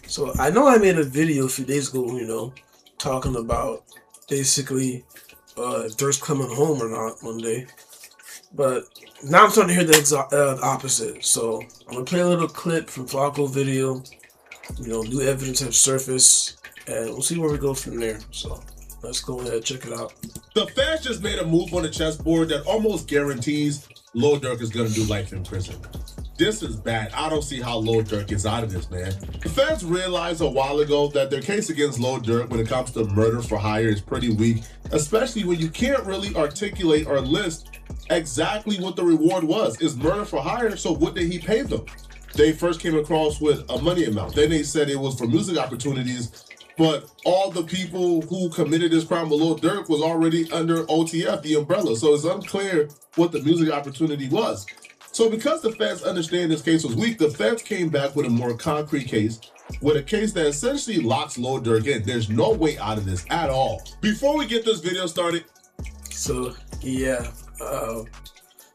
So I know I made a video a few days ago, talking about basically if Durk's coming home or not one day. But now I'm starting to hear the opposite. So I'm gonna play a little clip from Flacco video. New evidence has surfaced, and we'll see where we go from there. So let's go ahead and check it out. The feds just made a move on the chessboard that almost guarantees Lil Durk is gonna do life in prison. This is bad. I don't see how Lil Durk gets out of this, man. The feds realized a while ago that their case against Lil Durk when it comes to murder for hire is pretty weak, especially when you can't really articulate or list exactly what the reward was. Is murder for hire, so what did he pay them? They first came across with a money amount. Then they said it was for music opportunities, but all the people who committed this crime with Lil Durk was already under OTF, the umbrella, so it's unclear what the music opportunity was. So because the feds understand this case was weak, the feds came back with a more concrete case, with a case that essentially locks Lil Durk in. There's no way out of this at all. Before we get this video started. So, yeah,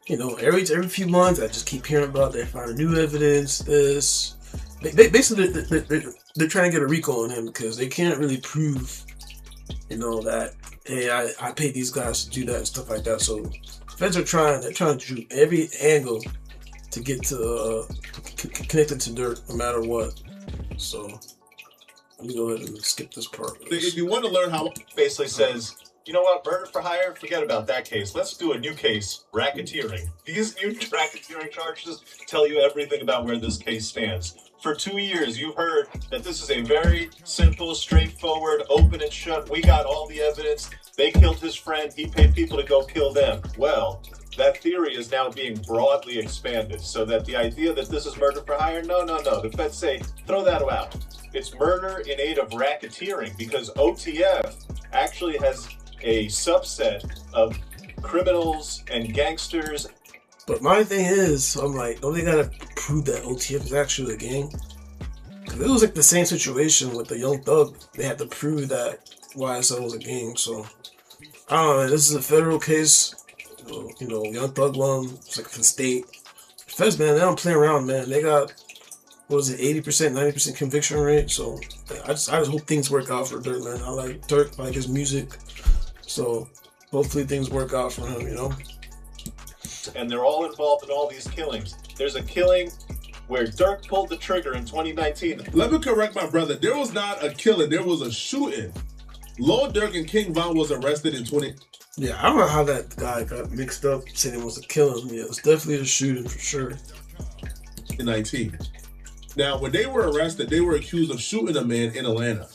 every few months I just keep hearing about they find new evidence, this. Basically, they're trying to get a RICO on him because they can't really prove, that, hey, I paid these guys to do that and stuff like that. So feds are trying to do every angle to get to connected to Durk no matter what. So let me go ahead and skip this part. If you want to learn how, basically says, you know what, murder for hire, forget about that case. Let's do a new case, racketeering. These new racketeering charges tell you everything about where this case stands. For 2 years, you've heard that this is a very simple, straightforward, open and shut. We got all the evidence. They killed his friend. He paid people to go kill them. Well, that theory is now being broadly expanded so that the idea that this is murder for hire, no. The feds say, throw that out. It's murder in aid of racketeering because OTF actually has a subset of criminals and gangsters. But my thing is, I'm like, don't they gotta prove that OTF is actually a gang? Because it was like the same situation with the Young Thug. They had to prove that YSL was a gang. So I don't know. This is a federal case. Young Thug won. It's like for the state. Feds, man, they don't play around, man. They got, 80%, 90% conviction rate. So I just hope things work out for Durk, man. I like Durk, I like his music. So hopefully things work out for him, And they're all involved in all these killings. There's a killing where Durk pulled the trigger in 2019. Let me correct my brother. There was not a killing. There was a shooting. Lil Durk and King Von was arrested in 20... Yeah, I don't know how that guy got mixed up saying it was a killing. Yeah, it's definitely a shooting for sure. 19. Now, when they were arrested, they were accused of shooting a man in Atlanta.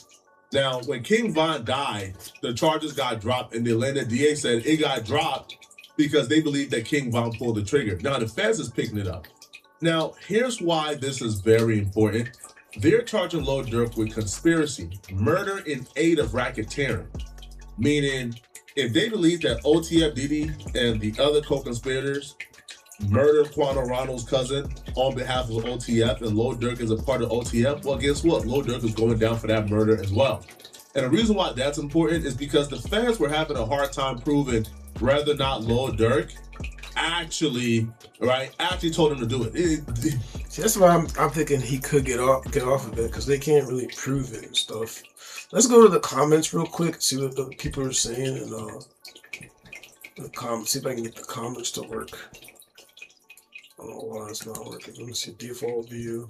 Now, when King Von died, the charges got dropped, and the Atlanta DA said it got dropped because they believe that King Von pulled the trigger. Now, the feds is picking it up. Now, here's why this is very important. They're charging Lil Durk with conspiracy, murder in aid of racketeering. Meaning, if they believe that OTF Diddy and the other co-conspirators murdered Quano Ronald's cousin on behalf of OTF and Lil Durk is a part of OTF, well, guess what? Lil Durk is going down for that murder as well. And the reason why that's important is because the feds were having a hard time proving whether or not Lil Durk actually told him to do it. See, that's why I'm thinking he could get off of it because they can't really prove it and stuff. Let's go to the comments real quick, see what the people are saying, and the comments. See if I can get the comments to work. I don't know why it's not working. Let me see default view.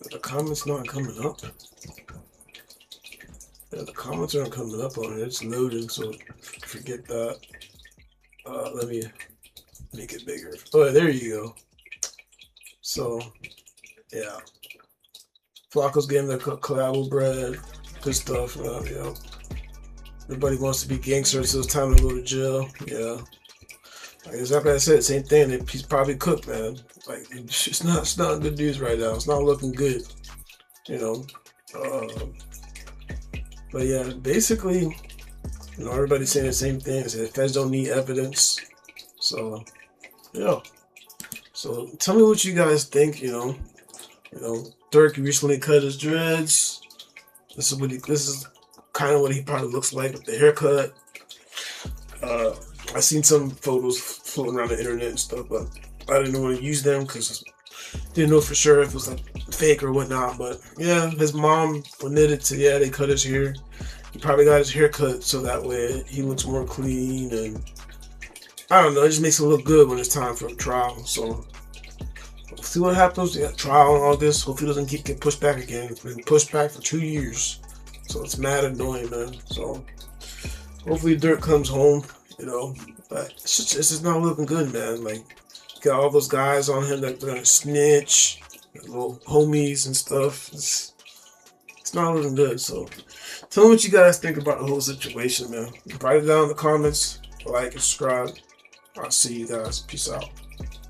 The comments not coming up. Yeah, the comments aren't coming up on it. It's loading, so forget that. Let me make it bigger. Oh, there you go. So, yeah. Flacco's getting the collabo bread. Good stuff. Everybody wants to be gangster, so it's time to go to jail. Yeah. Like exactly like I said, same thing. He's probably cooked, man. Like it's not good news right now. It's not looking good. But yeah, basically, everybody's saying the same thing. They feds don't need evidence. So, yeah. So tell me what you guys think. Durk recently cut his dreads. This is kind of what he probably looks like with the haircut. I seen some photos floating around the internet and stuff, but I didn't want to use them because I didn't know for sure if it was like fake or whatnot. But yeah, his mom admitted to they cut his hair. He probably got his hair cut so that way he looks more clean, and I don't know, it just makes it look good when it's time for a trial. So we'll see what happens. We got trial and all this. Hopefully it doesn't get pushed back again. It's been pushed back for 2 years. So it's mad annoying, man. So hopefully Durk comes home, But it's just not looking good, man. Like, got all those guys on him that are gonna snitch, little homies and stuff. It's not looking good. So tell me what you guys think about the whole situation, man. Write it down in the comments. Like and subscribe. I'll see you guys. Peace out.